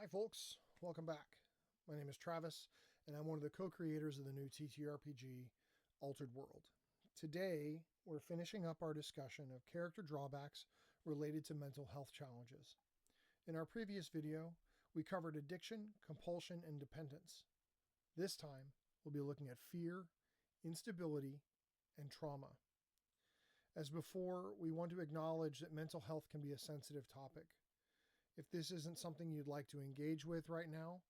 Hi folks, welcome back. My name is Travis, and I'm one of the co-creators of the new TTRPG, Altered World. Today, we're finishing up our discussion of character drawbacks related to mental health challenges. In our previous video, we covered addiction, compulsion, and dependence. This time, we'll be looking at fear, instability, and trauma. As before, we want to acknowledge that mental health can be a sensitive topic. If this isn't something you'd like to engage with right now,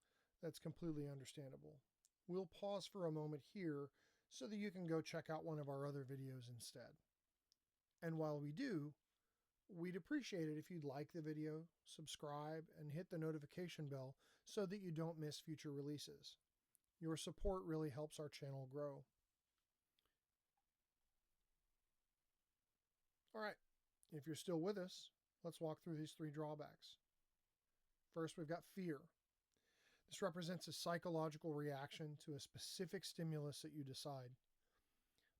that's completely understandable. We'll pause for a moment here so that you can go check out one of our other videos instead. And while we do, we'd appreciate it if you'd like the video, subscribe, and hit the notification bell so that you don't miss future releases. Your support really helps our channel grow. All right, if you're still with us, let's walk through these 3 drawbacks. First, we've got fear. This represents a psychological reaction to a specific stimulus that you decide.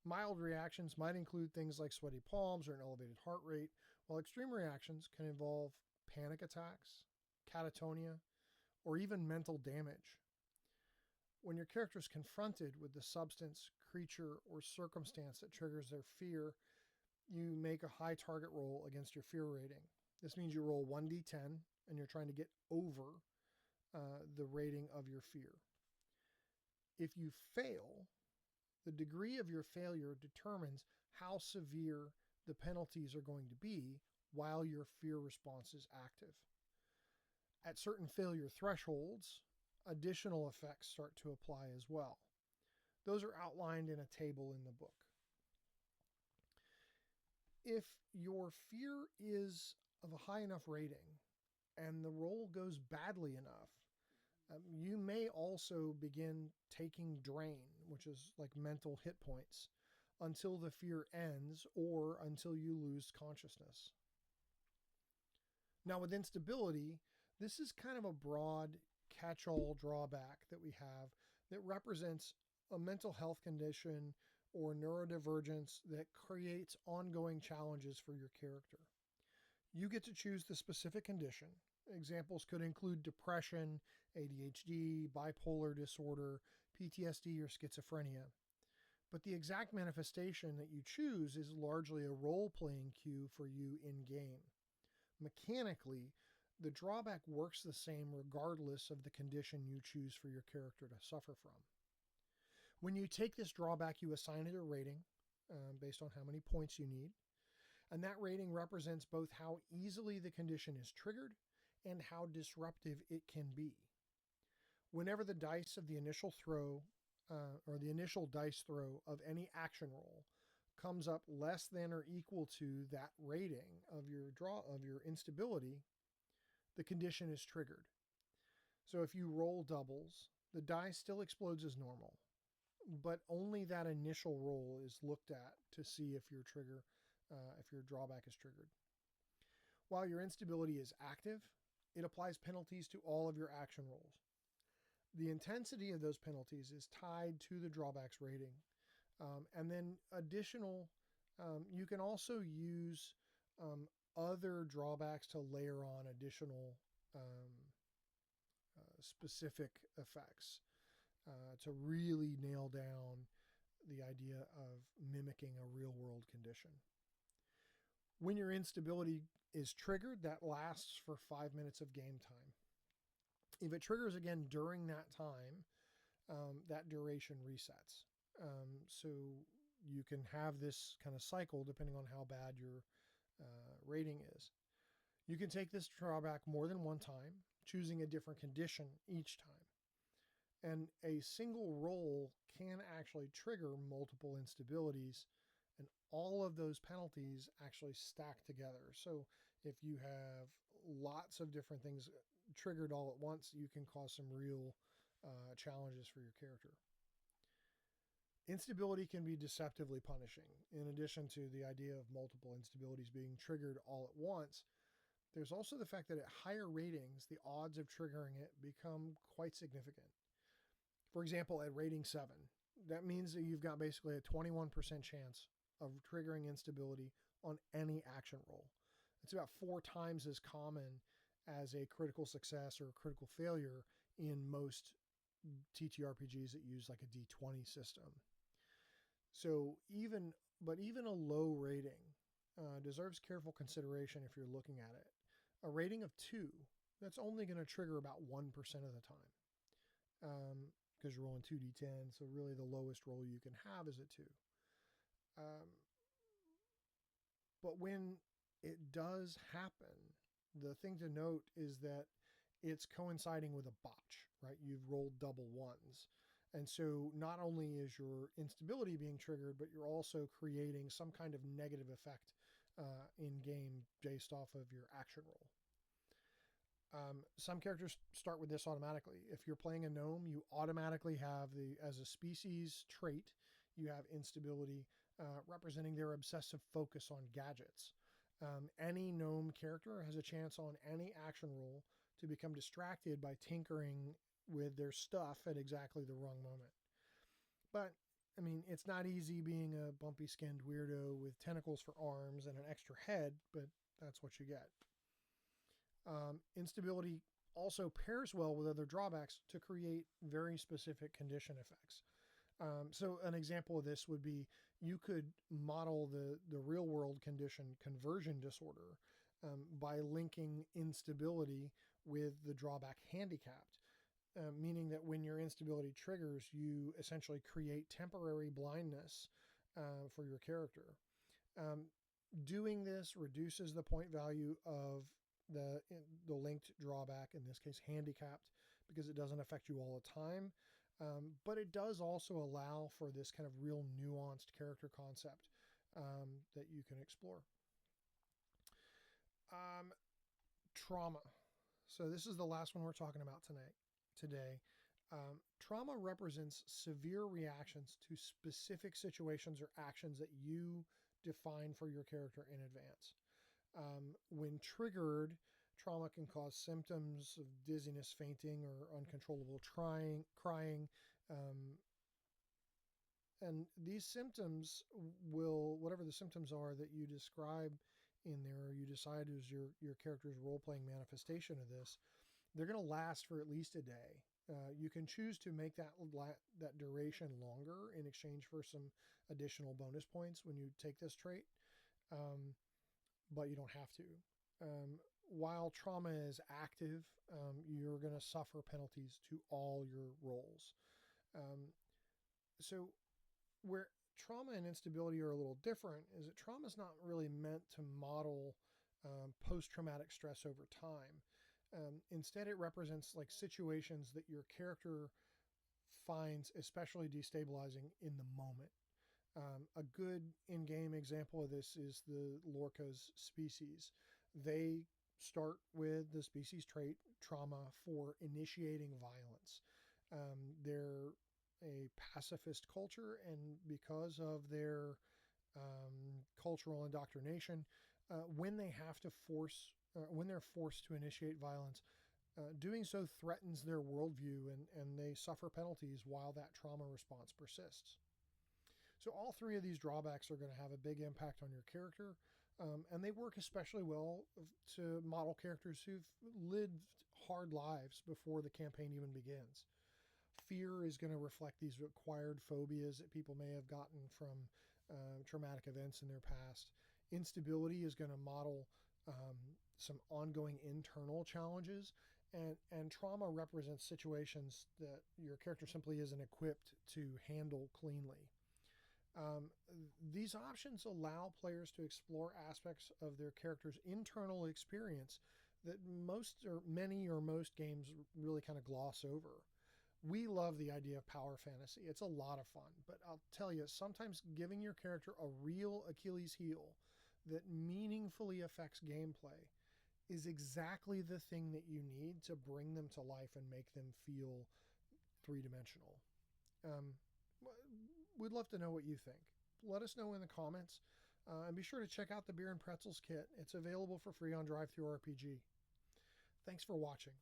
Mild reactions might include things like sweaty palms or an elevated heart rate, while extreme reactions can involve panic attacks, catatonia, or even mental damage. When your character is confronted with the substance, creature, or circumstance that triggers their fear, you make a high target roll against your fear rating. This means you roll 1d10 and you're trying to get over the rating of your fear. If you fail, the degree of your failure determines how severe the penalties are going to be while your fear response is active. At certain failure thresholds, additional effects start to apply as well. Those are outlined in a table in the book. If your fear is of a high enough rating and the roll goes badly enough, you may also begin taking drain, which is like mental hit points, until the fear ends or until you lose consciousness. Now, with instability, this is kind of a broad catch-all drawback that we have that represents a mental health condition or neurodivergence that creates ongoing challenges for your character. You get to choose the specific condition. Examples could include depression, ADHD, bipolar disorder, PTSD, or schizophrenia. But the exact manifestation that you choose is largely a role-playing cue for you in-game. Mechanically, the drawback works the same regardless of the condition you choose for your character to suffer from. When you take this drawback, you assign it a rating based on how many points you need. And that rating represents both how easily the condition is triggered and how disruptive it can be. Whenever the dice of the initial throw or the initial dice throw of any action roll comes up less than or equal to that rating of your instability, the condition is triggered. So if you roll doubles, the die still explodes as normal, but only that initial roll is looked at to see if your drawback is triggered. While your instability is active, it applies penalties to all of your action rolls. The intensity of those penalties is tied to the drawback's rating. And then you can also use other drawbacks to layer on additional specific effects to really nail down the idea of mimicking a real world condition. When your instability is triggered, that lasts for 5 minutes of game time. If it triggers again during that time, that duration resets. So you can have this kind of cycle depending on how bad your rating is. You can take this drawback more than one time, choosing a different condition each time. And a single roll can actually trigger multiple instabilities, and all of those penalties actually stack together. So if you have lots of different things triggered all at once, you can cause some real challenges for your character. Instability can be deceptively punishing. In addition to the idea of multiple instabilities being triggered all at once, there's also the fact that at higher ratings, the odds of triggering it become quite significant. For example, at rating 7, that means that you've got basically a 21% chance of triggering instability on any action roll. It's about 4 times as common as a critical success or a critical failure in most TTRPGs that use like a D20 system. So even a low rating deserves careful consideration if you're looking at it. A rating of 2, that's only going to trigger about 1% of the time, because you're rolling 2d10, so really the lowest roll you can have is a 2. Um, but when it does happen, the thing to note is that it's coinciding with a botch, right? You've rolled double ones. And so not only is your instability being triggered, but you're also creating some kind of negative effect in game based off of your action roll. Some characters start with this automatically. If you're playing a gnome, you automatically have as a species trait, you have instability, representing their obsessive focus on gadgets. Any gnome character has a chance on any action roll to become distracted by tinkering with their stuff at exactly the wrong moment. But I mean, it's not easy being a bumpy skinned weirdo with tentacles for arms and an extra head, but that's what you get. Instability also pairs well with other drawbacks to create very specific condition effects. So an example of this would be you could model the real world condition conversion disorder by linking instability with the drawback handicapped, meaning that when your instability triggers, you essentially create temporary blindness for your character. Doing this reduces the point value of the linked drawback, in this case handicapped, because it doesn't affect you all the time. But it does also allow for this kind of real nuanced character concept that you can explore. Trauma. So this is the last one we're talking about today. Trauma represents severe reactions to specific situations or actions that you define for your character in advance. When triggered, trauma can cause symptoms of dizziness, fainting, or uncontrollable crying. And these symptoms will, whatever the symptoms are that you describe in there, or you decide is your character's role-playing manifestation of this, they're going to last for at least a day. You can choose to make that duration longer in exchange for some additional bonus points when you take this trait. But you don't have to. While trauma is active, you're going to suffer penalties to all your rolls. So where trauma and instability are a little different is that trauma is not really meant to model post-traumatic stress over time. Instead, it represents like situations that your character finds especially destabilizing in the moment. A good in-game example of this is the Lorca's species. They start with the species trait trauma for initiating violence. They're a pacifist culture, and because of their cultural indoctrination, when they're forced to initiate violence, doing so threatens their worldview, and they suffer penalties while that trauma response persists. So all 3 of these drawbacks are going to have a big impact on your character, and they work especially well to model characters who've lived hard lives before the campaign even begins. Fear is going to reflect these acquired phobias that people may have gotten from traumatic events in their past. Instability is going to model some ongoing internal challenges, and trauma represents situations that your character simply isn't equipped to handle cleanly. These options allow players to explore aspects of their character's internal experience that many or most games really kind of gloss over. We love the idea of power fantasy. It's a lot of fun, but I'll tell you, sometimes giving your character a real Achilles heel that meaningfully affects gameplay is exactly the thing that you need to bring them to life and make them feel three-dimensional. We'd love to know what you think. Let us know in the comments, and be sure to check out the Beer and Pretzels kit. It's available for free on DriveThruRPG. Thanks for watching.